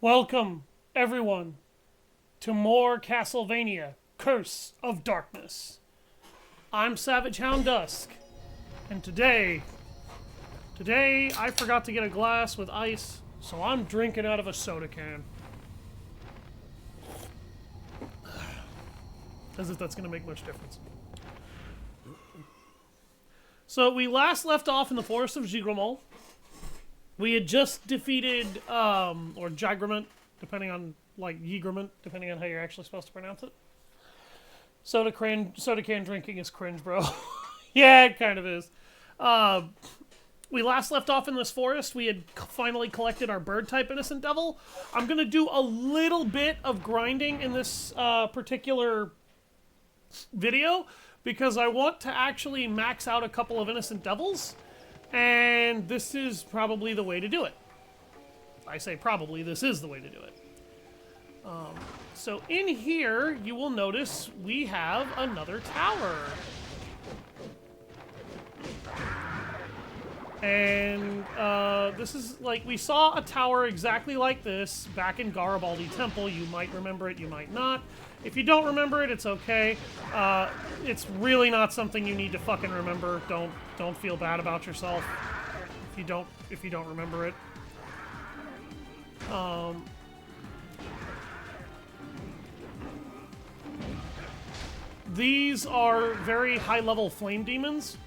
Welcome, everyone, to more Castlevania, Curse of Darkness. I'm Savage Hound Dusk, and today I forgot to get a glass with ice, so I'm drinking out of a soda can. As if that's going to make much difference. So we last left off in the Forest of Gigromol. We had just defeated, or Jigrament, depending on, Yigrament, depending on how you're actually supposed to pronounce it. Soda can drinking is cringe, bro. Yeah, it kind of is. We last left off in this forest. We had finally collected our bird-type Innocent Devil. I'm going to do a little bit of grinding in this particular video, because I want to actually max out a couple of Innocent Devils. And this is probably the way to do it. I say probably, this is the way to do it. So in here, you will notice we have another tower. And this is like, we saw a tower exactly like this back in Garibaldi Temple. You might remember it, you might not. If you don't remember it, it's okay. It's really not something you need to fucking remember. Don't feel bad about yourself if you don't remember it. These are very high-level flame demons.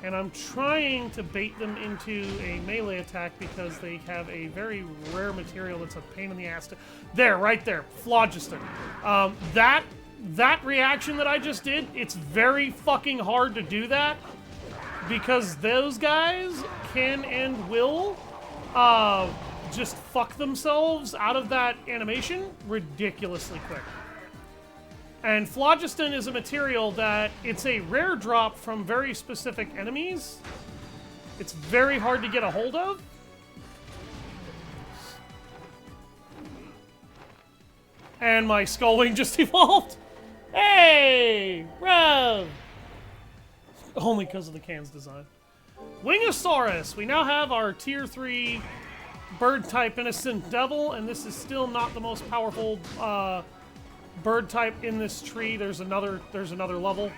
And I'm trying to bait them into a melee attack because they have a very rare material that's a pain in the ass to... There, right there, Phlogiston. That reaction that I just did, it's very fucking hard to do that because those guys can and will just fuck themselves out of that animation ridiculously quick. And Phlogiston is a material that it's a rare drop from very specific enemies. It's very hard to get a hold of. And my Skullwing just evolved. Hey! Rev! Only because of the can's design. Wingosaurus! We now have our tier 3 bird-type Innocent Devil, and this is still not the most powerful bird type in this tree. There's another level.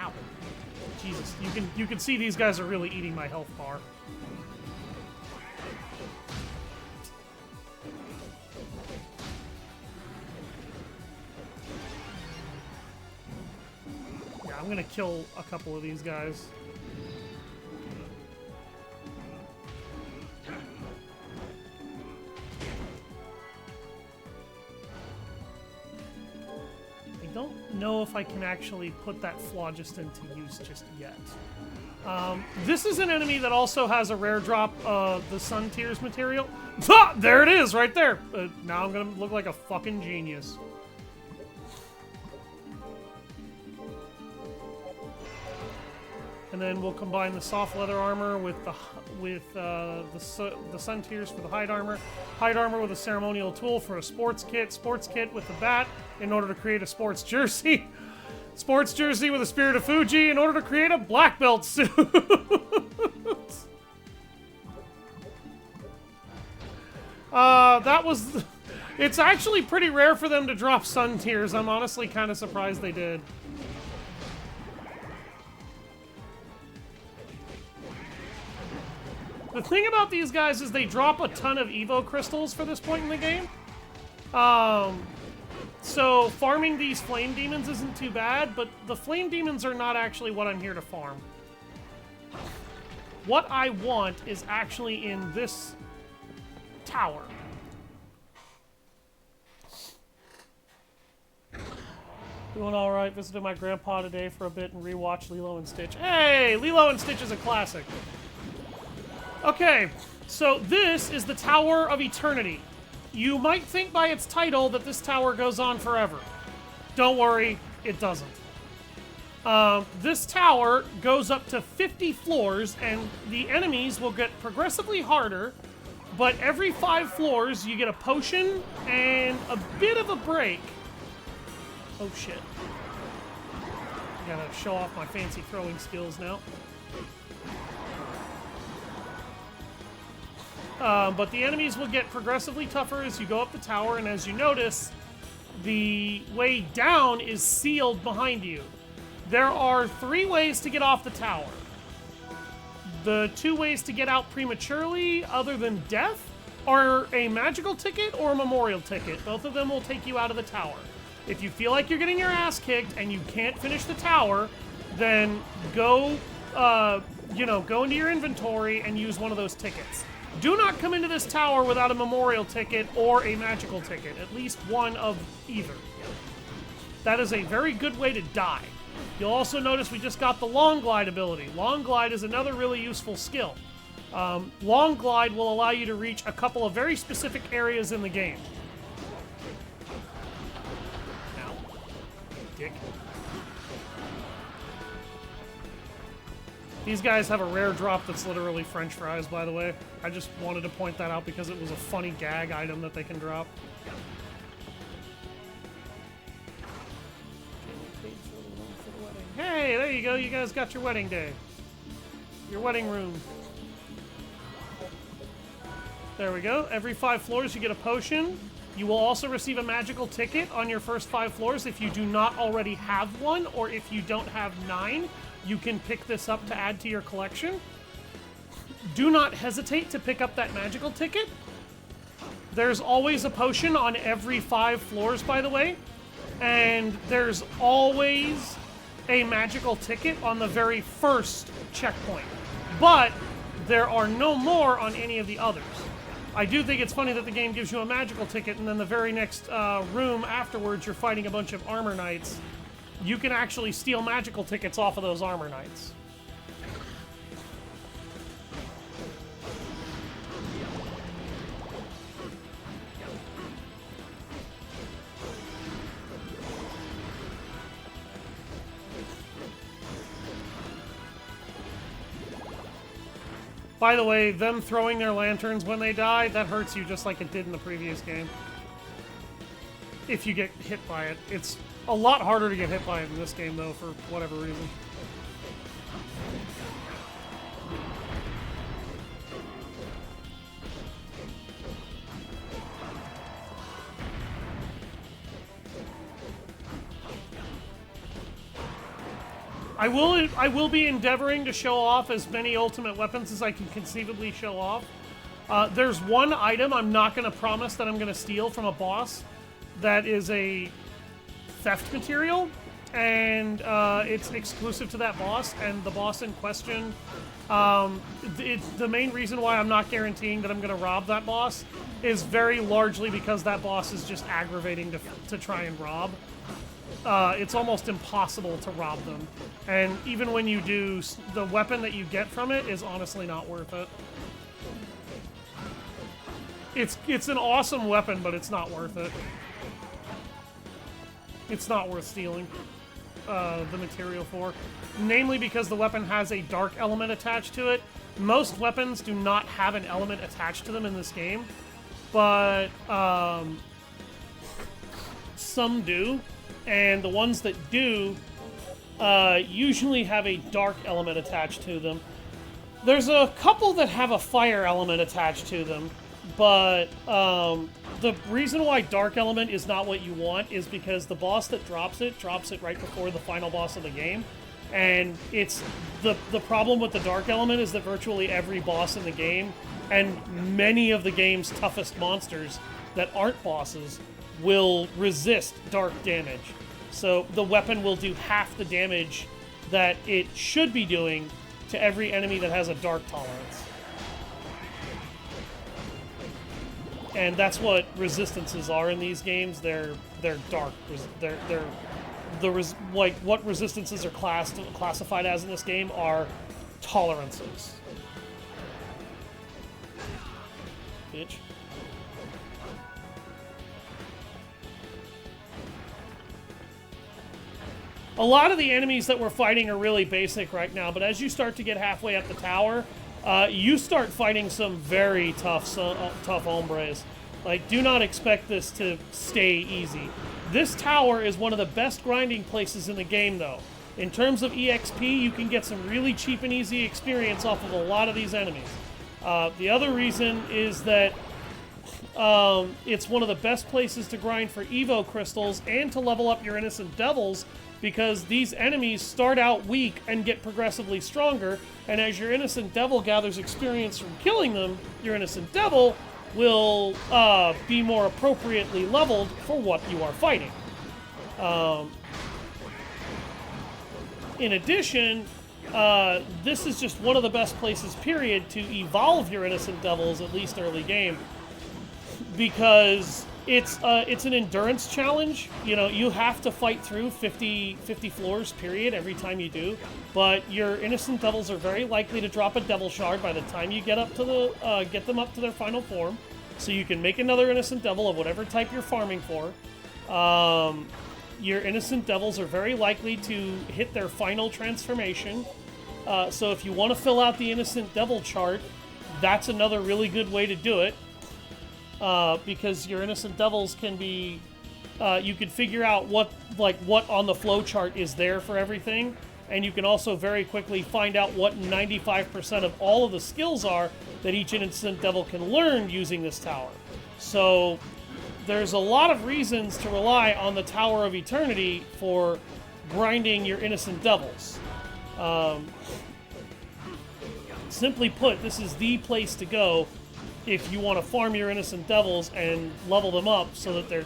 Ow. Jesus, you can see these guys are really eating my health bar. Yeah, I'm gonna kill a couple of these guys. I don't know if I can actually put that Phlogiston to use just yet. This is an enemy that also has a rare drop of the Sun Tears material. Ah, there it is, right there. Now I'm gonna look like a fucking genius. And then we'll combine the soft leather armor with the Sun Tears for the hide armor with a ceremonial tool for a sports kit with the bat in order to create a sports jersey, sports jersey with a Spirit of Fuji in order to create a black belt suit. It's actually pretty rare for them to drop Sun Tears. I'm honestly kind of surprised they did. The thing about these guys is they drop a ton of Evo crystals for this point in the game. So farming these flame demons isn't too bad, but the flame demons are not actually what I'm here to farm. What I want is actually in this tower. Doing alright, visited my grandpa today for a bit and rewatched Lilo and Stitch. Hey, Lilo and Stitch is a classic. Okay, so this is the Tower of Eternity. You might think by its title that this tower goes on forever. Don't worry, it doesn't. This tower goes up to 50 floors, and the enemies will get progressively harder, but every 5 floors you get a potion and a bit of a break Oh shit. I gotta show off my fancy throwing skills now. But the enemies will get progressively tougher as you go up the tower, and as you notice, the way down is sealed behind you. There are 3 ways to get off the tower. The 2 ways to get out prematurely, other than death, are a magical ticket or a memorial ticket. Both of them will take you out of the tower. If you feel like you're getting your ass kicked and you can't finish the tower, then go, go into your inventory and use one of those tickets. Do not come into this tower without a memorial ticket or a magical ticket. At least one of either. That is a very good way to die. You'll also notice we just got the long glide ability. Long glide is another really useful skill. Long glide will allow you to reach a couple of very specific areas in the game. Ow. Dick. These guys have a rare drop that's literally French fries, by the way. I just wanted to point that out because it was a funny gag item that they can drop. Hey, there you go. You guys got your wedding day. Your wedding room. There we go. Every 5 floors you get a potion. You will also receive a magical ticket on your first 5 floors if you do not already have one, or if you don't have 9. You can pick this up to add to your collection. Do not hesitate to pick up that magical ticket. There's always a potion on every 5 floors, by the way. And there's always a magical ticket on the very first checkpoint. But there are no more on any of the others. I do think it's funny that the game gives you a magical ticket, and then the very next room afterwards you're fighting a bunch of armor knights. You can actually steal magical tickets off of those armor knights. By the way, them throwing their lanterns when they die, that hurts you just like it did in the previous game. If you get hit by it. It's a lot harder to get hit by it in this game, though, for whatever reason. I will be endeavoring to show off as many ultimate weapons as I can conceivably show off. There's one item I'm not going to promise that I'm going to steal from a boss that is a theft material, and it's exclusive to that boss, and the boss in question, the main reason why I'm not guaranteeing that I'm going to rob that boss is very largely because that boss is just aggravating to try and rob. It's almost impossible to rob them. And even when you do, the weapon that you get from it is honestly not worth it. It's an awesome weapon, but it's not worth it. It's not worth stealing the material for. Namely because the weapon has a dark element attached to it. Most weapons do not have an element attached to them in this game, but some do. And the ones that do usually have a dark element attached to them. There's a couple that have a fire element attached to them, but the reason why dark element is not what you want is because the boss that drops it right before the final boss of the game. And it's the problem with the dark element is that virtually every boss in the game, and many of the game's toughest monsters that aren't bosses, will resist dark damage. So the weapon will do half the damage that it should be doing to every enemy that has a dark tolerance. And that's what resistances are in these games. They're dark. Like what resistances are classified as in this game are tolerances. Bitch. A lot of the enemies that we're fighting are really basic right now, but as you start to get halfway up the tower, you start fighting some very tough hombres. Like, do not expect this to stay easy. This tower is one of the best grinding places in the game, though. In terms of EXP, you can get some really cheap and easy experience off of a lot of these enemies. The other reason is that it's one of the best places to grind for Evo crystals and to level up your Innocent Devils, because these enemies start out weak and get progressively stronger, and as your Innocent Devil gathers experience from killing them, your Innocent Devil will be more appropriately leveled for what you are fighting. In addition, this is just one of the best places, period, to evolve your Innocent Devils, at least early game, because it's an endurance challenge. You know, you have to fight through 50 floors, period, every time you do. But your Innocent Devils are very likely to drop a Devil Shard by the time you get up to the get them up to their final form. So you can make another Innocent Devil of whatever type you're farming for. Your Innocent Devils are very likely to hit their final transformation. So if you want to fill out the Innocent Devil chart, that's another really good way to do it. Because your Innocent Devils can be, you can figure out what on the flow chart is there for everything, and you can also very quickly find out what 95% of all of the skills are that each Innocent Devil can learn using this tower. So there's a lot of reasons to rely on the Tower of Eternity for grinding your Innocent Devils. Simply put, this is the place to go if you want to farm your Innocent Devils and level them up so that their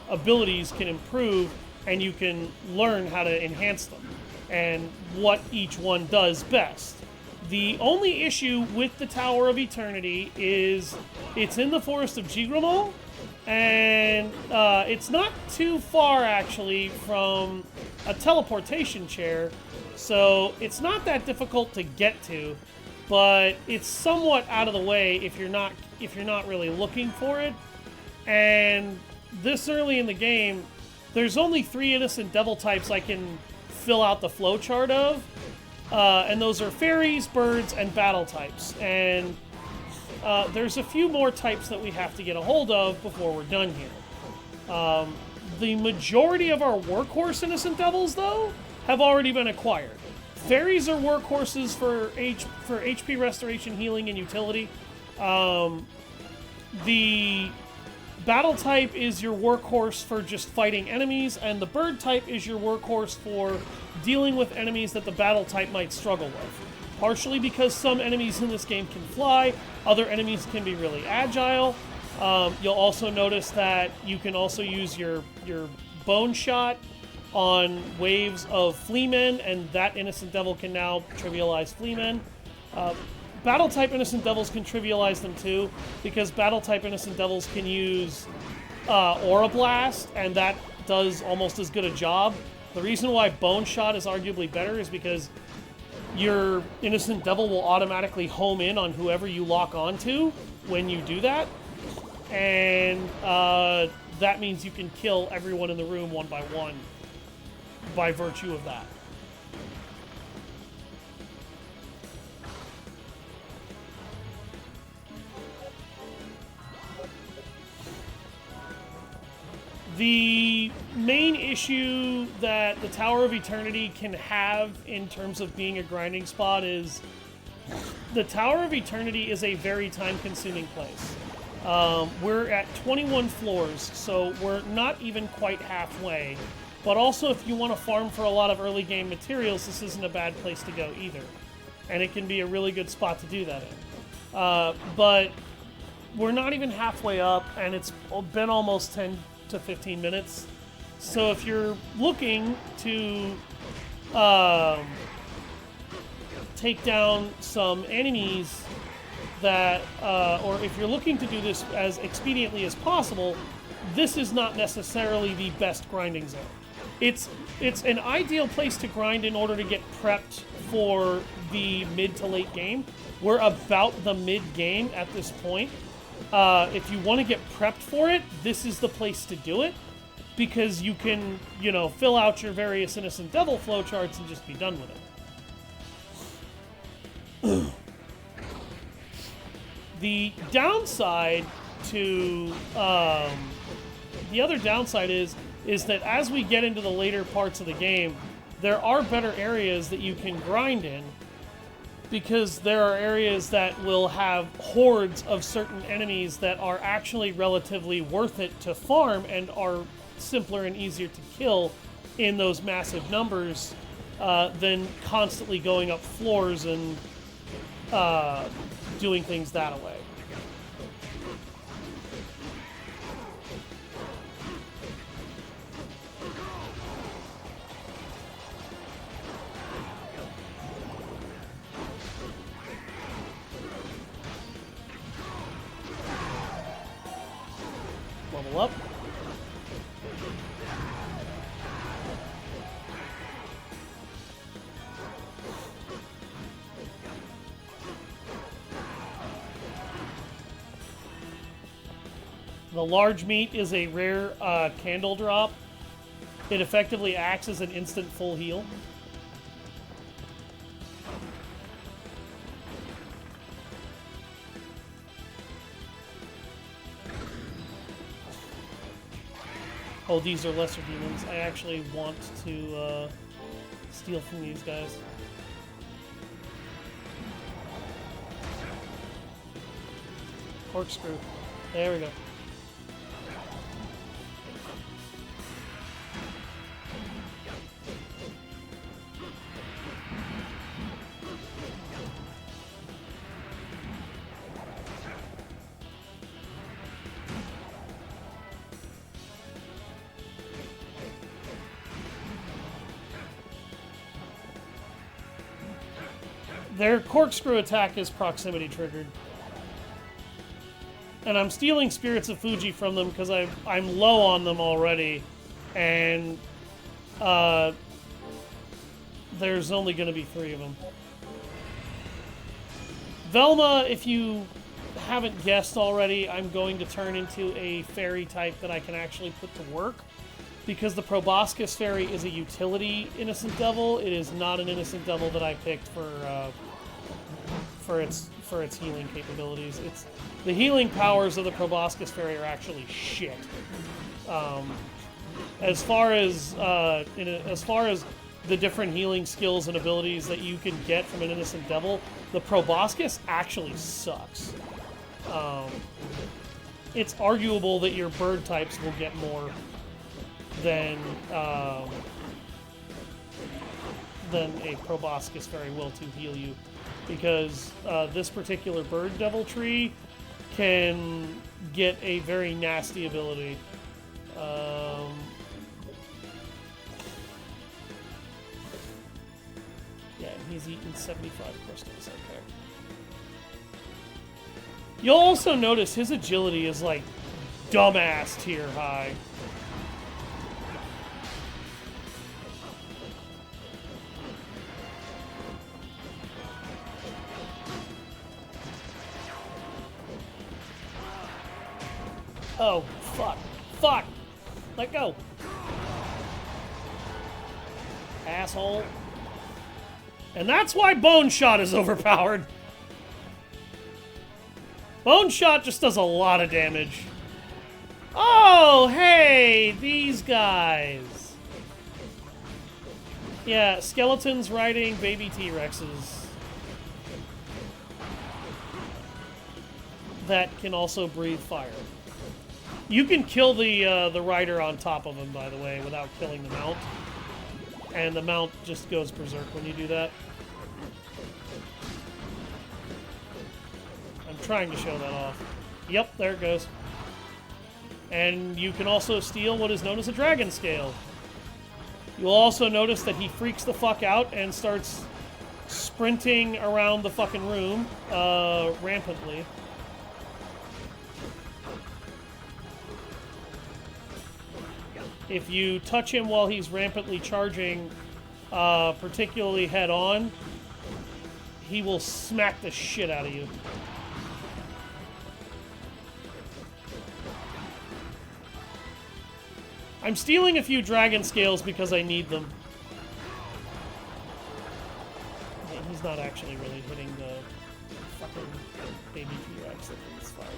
abilities can improve and you can learn how to enhance them and what each one does best. The only issue with the Tower of Eternity is it's in the Forest of Gigromol, and it's not too far, actually, from a teleportation chair, so it's not that difficult to get to, but it's somewhat out of the way if you're not really looking for it. And this early in the game, there's only 3 Innocent Devil types I can fill out the flowchart of, and those are fairies, birds, and battle types. And there's a few more types that we have to get a hold of before we're done here. The majority of our workhorse Innocent Devils, though, have already been acquired. Fairies are workhorses for HP restoration, healing, and utility. The battle type is your workhorse for just fighting enemies, and the bird type is your workhorse for dealing with enemies that the battle type might struggle with. Partially because some enemies in this game can fly, other enemies can be really agile. You'll also notice that you can also use your bone shot on waves of fleamen, and that Innocent Devil can now trivialize fleamen. Battle-type Innocent Devils can trivialize them too, because Battle-type Innocent Devils can use Aura Blast, and that does almost as good a job. The reason why Bone Shot is arguably better is because your Innocent Devil will automatically home in on whoever you lock onto when you do that, and that means you can kill everyone in the room one by one by virtue of that. The main issue that the Tower of Eternity can have in terms of being a grinding spot is the Tower of Eternity is a very time-consuming place. We're at 21 floors, so we're not even quite halfway. But also, if you want to farm for a lot of early game materials, this isn't a bad place to go either. And it can be a really good spot to do that in. But we're not even halfway up, and it's been almost 10 to 15 minutes. So if you're looking to take down some enemies that, or if you're looking to do this as expediently as possible, this is not necessarily the best grinding zone. It's an ideal place to grind in order to get prepped for the mid to late game. We're about the mid game at this point. If you want to get prepped for it, this is the place to do it, because you can, fill out your various Innocent Devil flowcharts and just be done with it. The downside to, the other downside is is that as we get into the later parts of the game, there are better areas that you can grind in, because there are areas that will have hordes of certain enemies that are actually relatively worth it to farm and are simpler and easier to kill in those massive numbers than constantly going up floors and doing things that way. Level up. The large meat is a rare candle drop. It effectively acts as an instant full heal. Oh, these are lesser demons. I actually want to steal from these guys. Corkscrew. There we go. Their corkscrew attack is proximity triggered. And I'm stealing Spirits of Fuji from them because I'm low on them already. And there's only going to be 3 of them. Velma, if you haven't guessed already, I'm going to turn into a fairy type that I can actually put to work. Because the Proboscis Fairy is a utility Innocent Devil, it is not an Innocent Devil that I picked for its healing capabilities. The healing powers of the Proboscis Fairy are actually shit. As far as the different healing skills and abilities that you can get from an Innocent Devil, the Proboscis actually sucks. It's arguable that your bird types will get more than a Proboscis Fairy will to heal you, because this particular bird devil tree can get a very nasty ability. Yeah, he's eaten 75 crystals. Okay. You'll also notice his agility is like dumbass tier high. Oh, fuck. Fuck! Let go! Asshole. And that's why Bone Shot is overpowered. Bone Shot just does a lot of damage. Oh, hey! These guys. Yeah, skeletons riding baby T-Rexes. That can also breathe fire. You can kill the rider on top of him, by the way, without killing the mount. And the mount just goes berserk when you do that. I'm trying to show that off. Yep, there it goes. And you can also steal what is known as a dragon scale. You'll also notice that he freaks the fuck out and starts sprinting around the fucking room rampantly. If you touch him while he's rampantly charging, particularly head-on, he will smack the shit out of you. I'm stealing a few dragon scales because I need them. Yeah, he's not actually really hitting the fucking baby T-Rex that he's firing.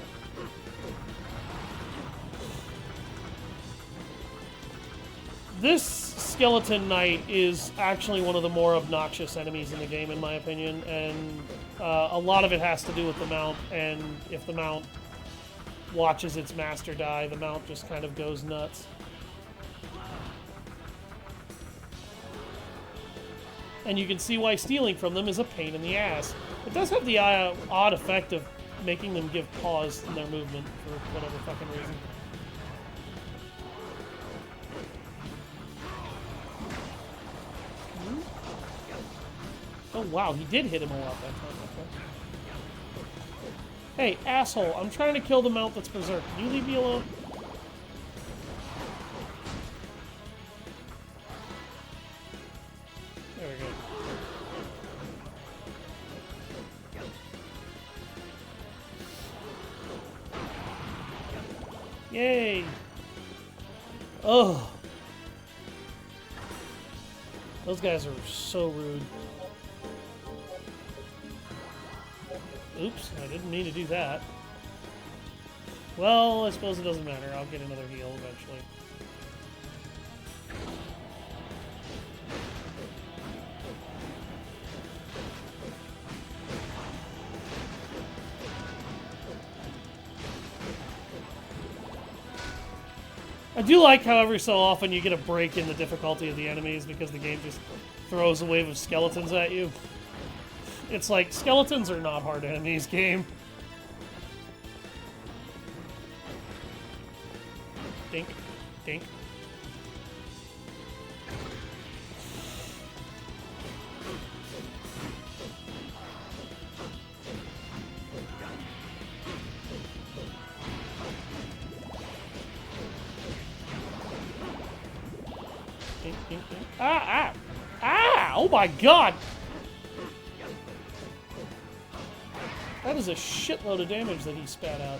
This Skeleton Knight is actually one of the more obnoxious enemies in the game, in my opinion, and a lot of it has to do with the mount, and if the mount watches its master die, the mount just kind of goes nuts. And you can see why stealing from them is a pain in the ass. It does have the odd effect of making them give pause in their movement for whatever fucking reason. Oh wow, he did hit him a lot that time. Okay. Hey, asshole, I'm trying to kill the mount that's berserk. Can you leave me alone? There we go. Yay! Oh! Those guys are so rude. Oops, I didn't mean to do that. Well, I suppose it doesn't matter. I'll get another heal eventually. I do like how every so often you get a break in the difficulty of the enemies because the game just throws a wave of skeletons at you. It's like, skeletons are not hard enemies, game. Dink, dink. Dink, dink, dink. Ah, ah! Ah! Oh my god! That is a shitload of damage that he spat out.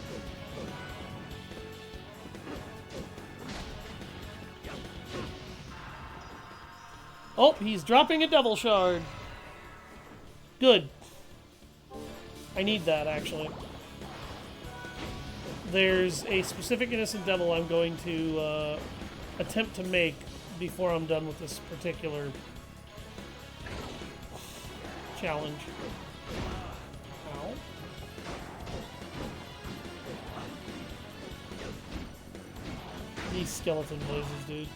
Oh, he's dropping a devil shard. Good. I need that, actually. There's a specific innocent devil I'm going to attempt to make before I'm done with this particular challenge. Ow. These skeleton blazes, dude.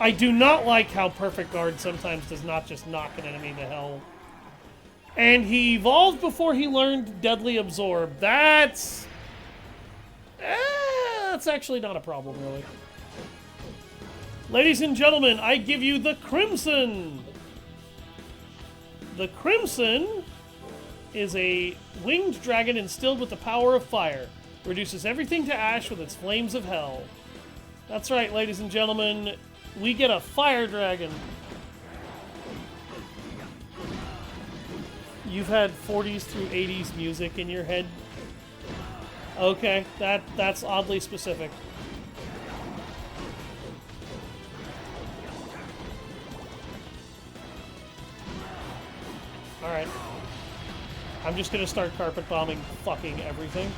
I do not like how Perfect Guard sometimes does not just knock an enemy to hell. And he evolved before he learned Deadly Absorb. That's actually not a problem, really. Ladies and gentlemen, I give you the Crimson! The Crimson is a winged dragon instilled with the power of fire. Reduces everything to ash with its flames of hell. That's right, ladies and gentlemen. We get a fire dragon. You've had 40s through 80s music in your head? Okay, that's oddly specific. Alright. I'm just gonna start carpet bombing fucking everything.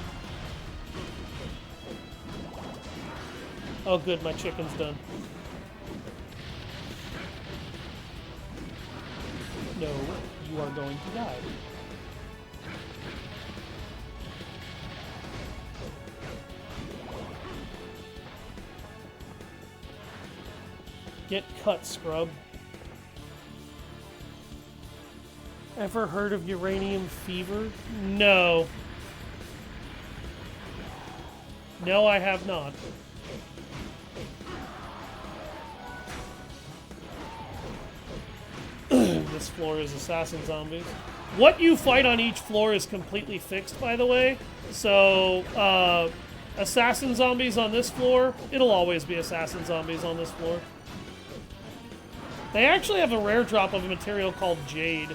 Oh good, my chicken's done. No, you are going to die. Get cut, scrub. Ever heard of uranium fever? No. No, I have not. This floor is assassin zombies. What you fight on each floor is completely fixed, by the way. So, assassin zombies on this floor, it'll always be assassin zombies on this floor. They actually have a rare drop of a material called Jade.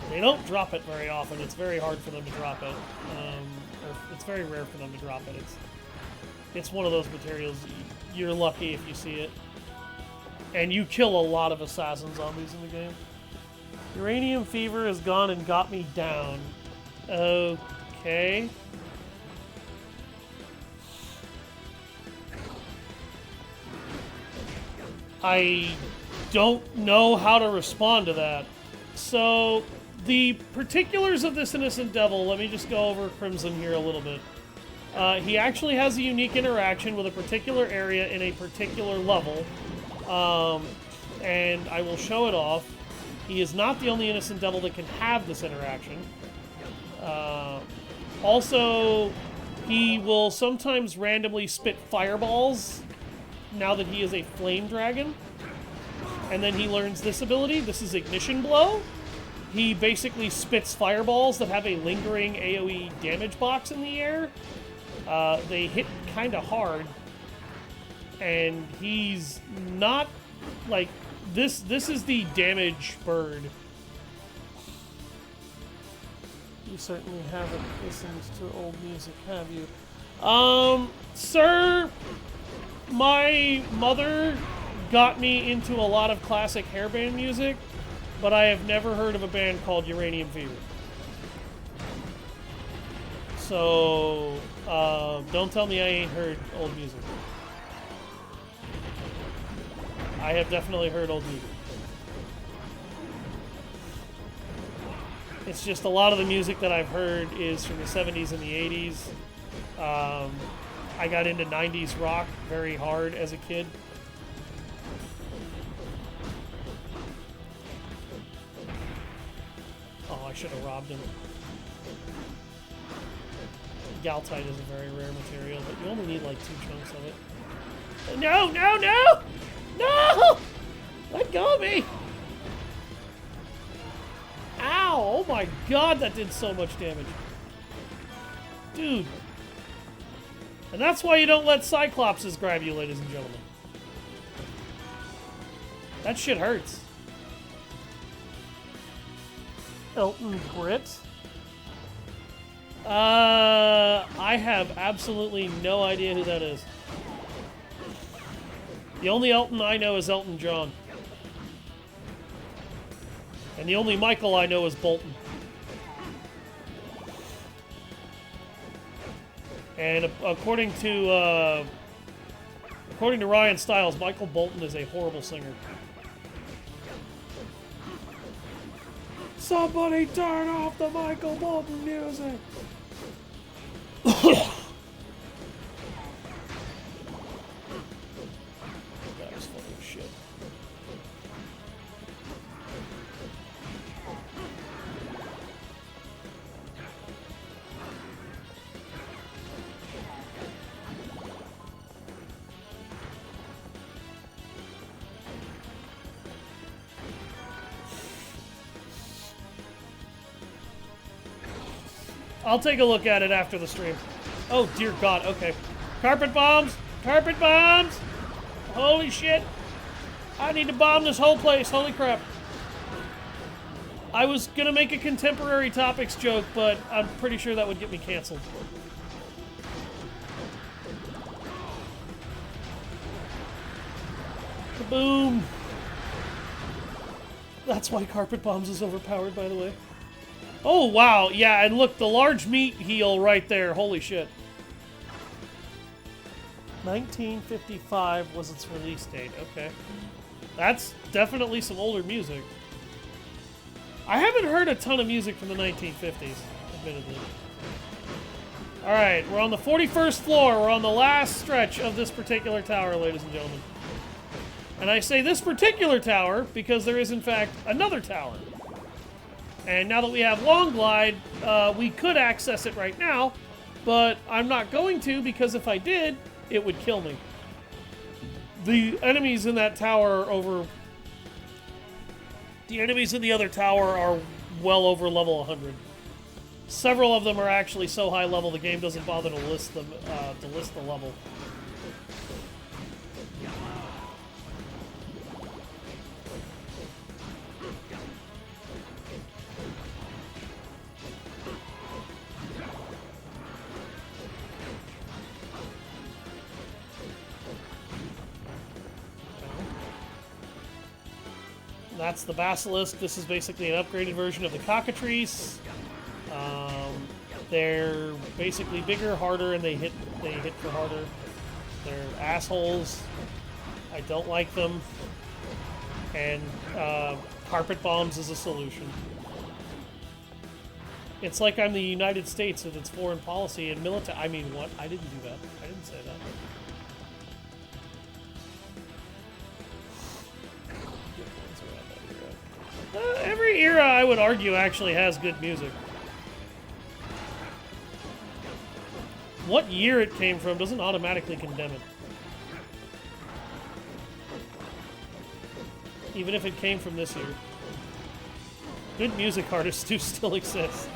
They don't drop it very often. It's very hard for them to drop it. Or it's very rare for them to drop it. It's one of those materials, you're lucky if you see it. And you kill a lot of assassin zombies in the game. Uranium fever has gone and got me down. Okay. I don't know how to respond to that. So, the particulars of this Innocent Devil, let me just go over Crimson here a little bit. He actually has a unique interaction with a particular area in a particular level, and I will show it off. He is not the only Innocent Devil that can have this interaction. Also, he will sometimes randomly spit fireballs now that he is a flame dragon. And then he learns this ability. This is Ignition Blow. He basically spits fireballs that have a lingering AoE damage box in the air. They hit kind of hard. And he's not like this is the damage bird. You certainly haven't listened to old music, have you? Sir, my mother got me into a lot of classic hairband music, but I have never heard of a band called Uranium Fever. So, don't tell me I ain't heard old music. I have definitely heard old music. It's just a lot of the music that I've heard is from the 70s and the 80s. I got into 90s rock very hard as a kid. Oh, I should have robbed him. Galtite is a very rare material, but you only need like 2 chunks of it. No, no, no! No! Let go of me! Ow! Oh my god, that did so much damage. Dude. And that's why you don't let Cyclopses grab you, ladies and gentlemen. That shit hurts. Elton Britt? I have absolutely no idea who that is. The only Elton I know is Elton John. And the only Michael I know is Bolton. And according to Ryan Stiles, Michael Bolton is a horrible singer. Somebody turn off the Michael Bolton music! That was funny as shit. I'll take a look at it after the stream. Oh, dear God. Okay. Carpet bombs! Carpet bombs! Holy shit. I need to bomb this whole place. Holy crap. I was gonna make a contemporary topics joke, but I'm pretty sure that would get me canceled. Kaboom! That's why carpet bombs is overpowered, by the way. Oh, wow. Yeah, and look, the large meat heal right there. Holy shit. 1955 was its release date. Okay. That's definitely some older music. I haven't heard a ton of music from the 1950s, admittedly. Alright, we're on the 41st floor. We're on the last stretch of this particular tower, ladies and gentlemen. And I say this particular tower because there is, in fact, another tower. And now that we have Long Glide, we could access it right now, but I'm not going to because if I did, it would kill me. The enemies in that tower are the enemies in the other tower are well over level 100. Several of them are actually so high level the game doesn't bother to list them to list the level. That's the Basilisk. This is basically an upgraded version of the Cockatrice. They're basically bigger, harder, and they hit for harder. They're assholes. I don't like them. And carpet bombs is a solution. It's like I'm the United States with its foreign policy and military. I mean, what? I didn't do that. I didn't say that. Every era, I would argue, actually has good music. What year it came from doesn't automatically condemn it. Even if it came from this year. Good music artists do still exist.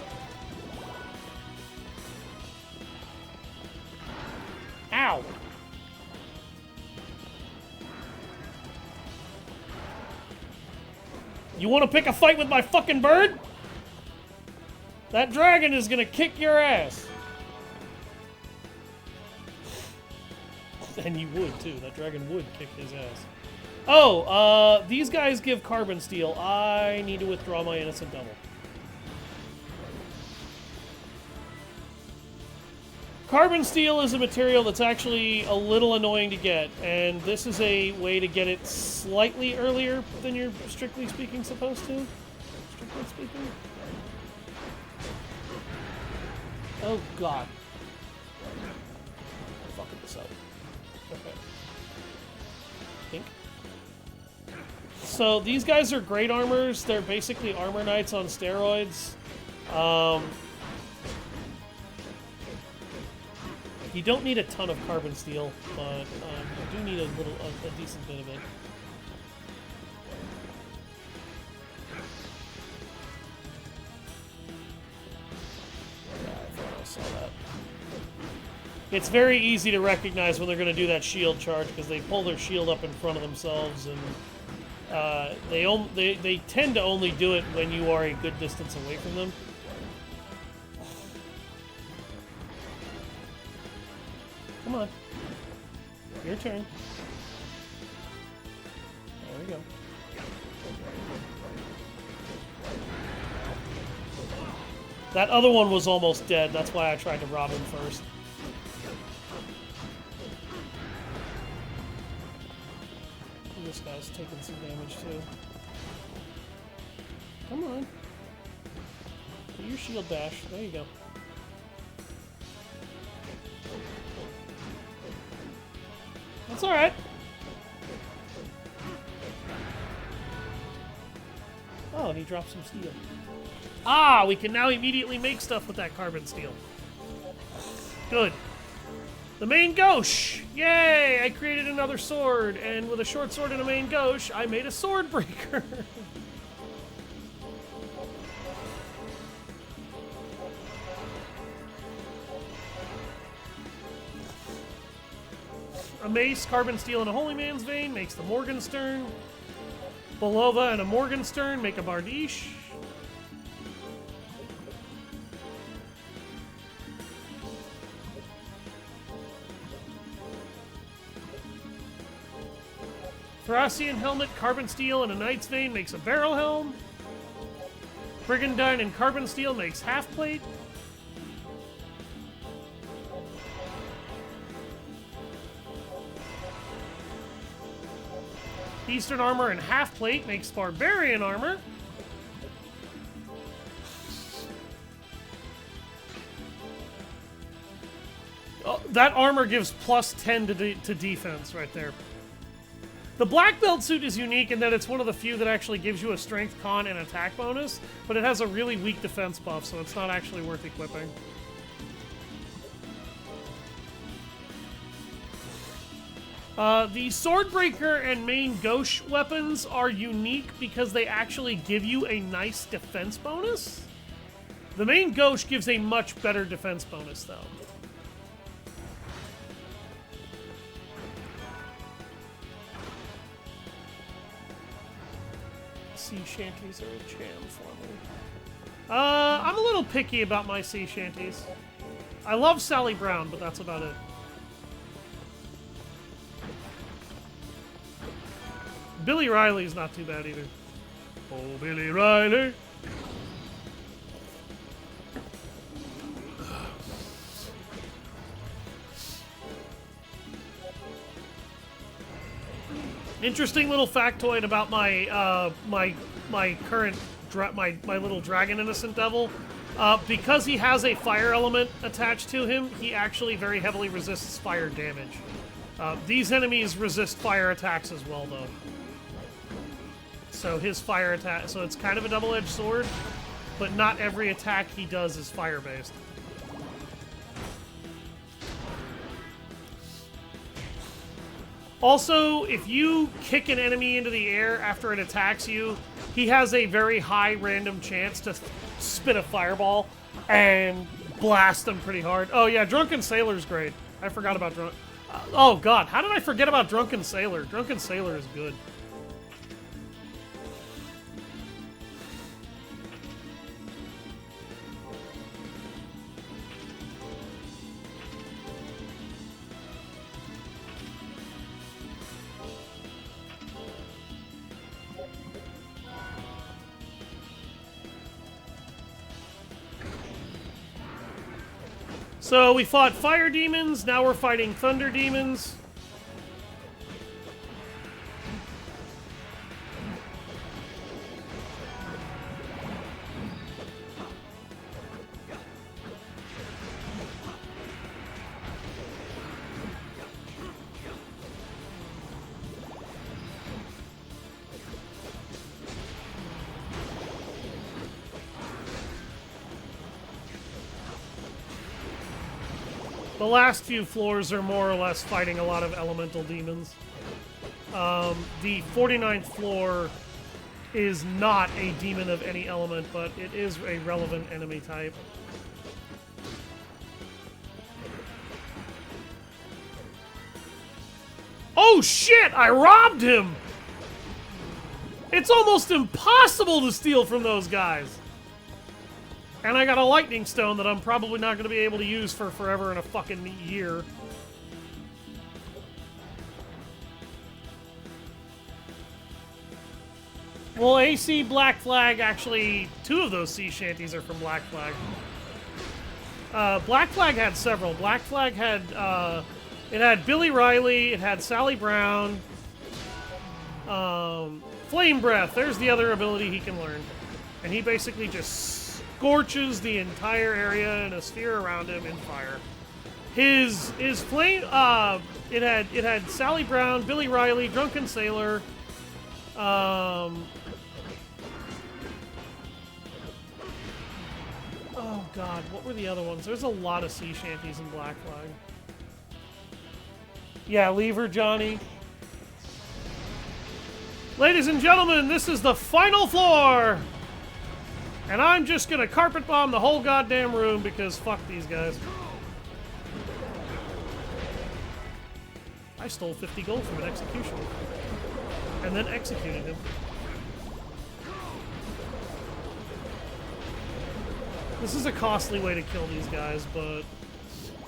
Ow! You want to pick a fight with my fucking bird? That dragon is gonna kick your ass. And you would, too. That dragon would kick his ass. Oh, these guys give carbon steel. I need to withdraw my innocent double. Carbon steel is a material that's actually a little annoying to get, and this is a way to get it slightly earlier than you're strictly speaking supposed to. Strictly speaking. Oh, God. I'm fucking this up. Okay. Think. So these guys are great armors. They're basically armor knights on steroids. You don't need a ton of carbon steel, but you do need a decent bit of it. Yeah, I thought I saw that. It's very easy to recognize when they're going to do that shield charge because they pull their shield up in front of themselves, and they tend to only do it when you are a good distance away from them. Come on. Your turn. There we go. That other one was almost dead. That's why I tried to rob him first. This guy's taking some damage too. Come on. Do your shield bash. There you go. That's alright. Oh, and he dropped some steel. Ah, we can now immediately make stuff with that carbon steel. Good. The main gauche! Yay! I created another sword, and with a short sword and a main gauche, I made a sword breaker. A mace, carbon steel, and a holy man's vein makes the Morgenstern. Belova and a Morgenstern make a Bardiche. Thracian helmet, carbon steel, and a knight's vein makes a barrel helm. Brigandine and carbon steel makes half plate. Eastern armor and half plate makes barbarian armor. Oh, that armor gives plus 10 to defense right there. The black belt suit is unique in that it's one of the few that actually gives you a strength, con, and attack bonus, but it has a really weak defense buff, so it's not actually worth equipping. The Swordbreaker and main gauche weapons are unique because they actually give you a nice defense bonus. The main gauche gives a much better defense bonus, though. Sea shanties are a jam for me. I'm a little picky about my sea shanties. I love Sally Brown, but that's about it. Billy Riley's not too bad either. Oh, Billy Riley. Interesting little factoid about my my current my little dragon innocent devil. Because he has a fire element attached to him, he actually very heavily resists fire damage. These enemies resist fire attacks as well, though. So his fire attack, so it's kind of a double-edged sword, but not every attack he does is fire-based. Also, if you kick an enemy into the air after it attacks you, he has a very high random chance to spit a fireball and blast them pretty hard. Oh yeah, Drunken Sailor's great. I forgot about oh god, how did I forget about Drunken Sailor? Drunken Sailor is good. So we fought fire demons, now we're fighting thunder demons. The last few floors are more or less fighting a lot of elemental demons. The 49th floor is not a demon of any element, but it is a relevant enemy type. Oh shit! I robbed him! It's almost impossible to steal from those guys! And I got a lightning stone that I'm probably not going to be able to use for forever and a fucking year. Well, AC Black Flag, actually, 2 of those sea shanties are from Black Flag. Black Flag had several. Black Flag had, it had Billy Riley, it had Sally Brown, Flame Breath, there's the other ability he can learn. And he basically just scorches the entire area and a sphere around him in fire. His flame, it had Sally Brown, Billy Riley, Drunken Sailor, oh god, what were the other ones? There's a lot of sea shanties in Black Flag. Yeah, leave her, Johnny. Ladies and gentlemen, this is the final floor! And I'm just gonna carpet bomb the whole goddamn room because fuck these guys. I stole 50 gold from an execution. And then executed him. This is a costly way to kill these guys, but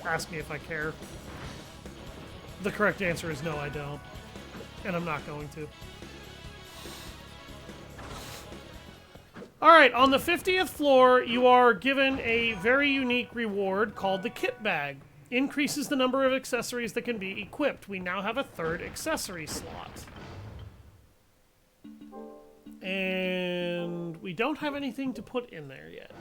ask me if I care. The correct answer is no, I don't. And I'm not going to. Alright, on the 50th floor, you are given a very unique reward called the Kit Bag. Increases the number of accessories that can be equipped. We now have a 3rd accessory slot. And we don't have anything to put in there yet.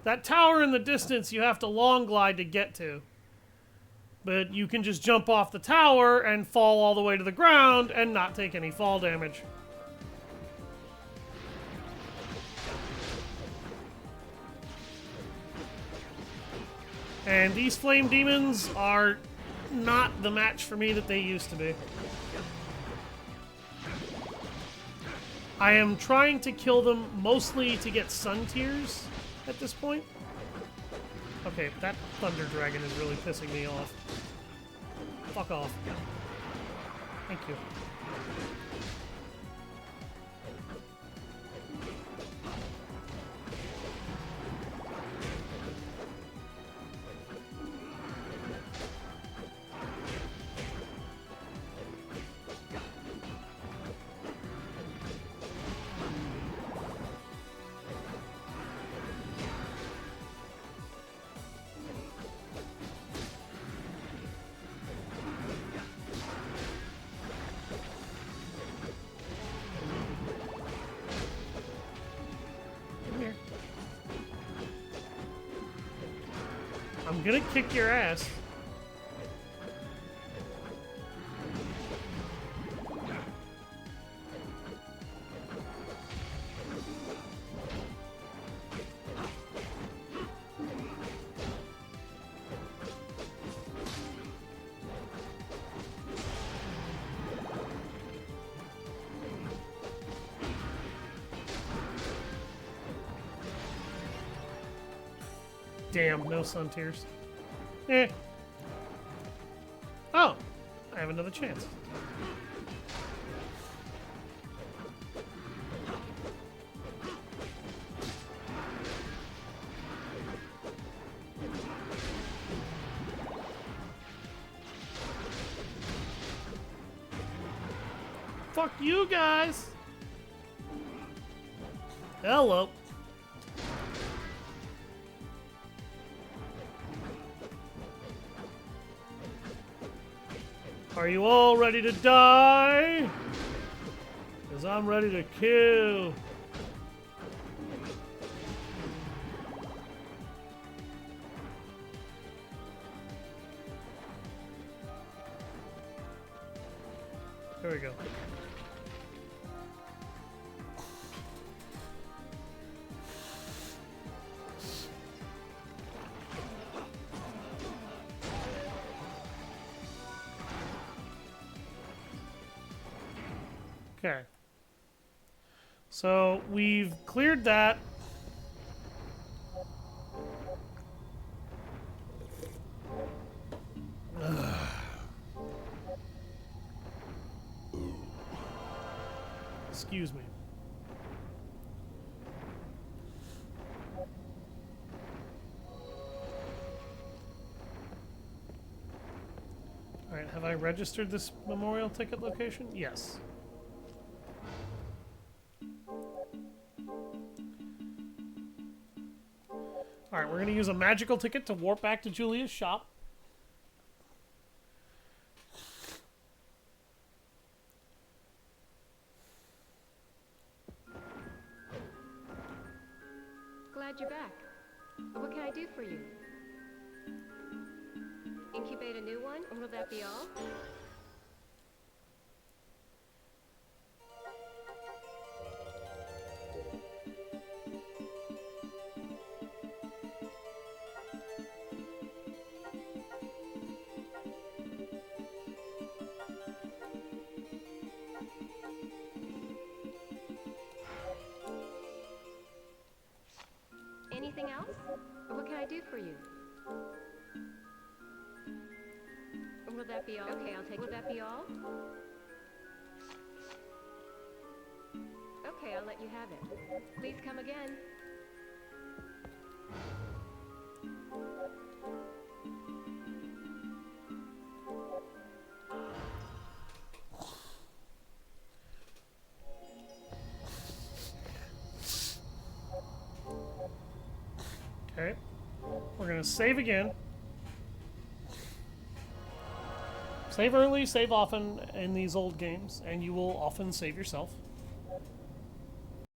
That tower in the distance you have to long glide to get to. But you can just jump off the tower and fall all the way to the ground and not take any fall damage. And these flame demons are not the match for me that they used to be. I am trying to kill them mostly to get sun tears at this point. Okay, that thunder dragon is really pissing me off. Fuck off. Thank you. gonna kick your ass. Damn, no sun tears. Eh. Oh, I have another chance. Fuck you guys! Hello. Are you all ready to die? Because I'm ready to kill. There we go. Okay. So we've cleared that. Excuse me. Alright, have I registered this memorial ticket location? Yes. Alright, we're going to use a magical ticket to warp back to Julia's shop. Glad you're back. What can I do for you? Incubate a new one, or will that be all? Anything else? What can I do for you? Will that be all? Okay, I'll take. Will that be all? Okay, I'll let you have it. Please come again. Okay. We're going to save again. Save early, save often in these old games, and you will often save yourself.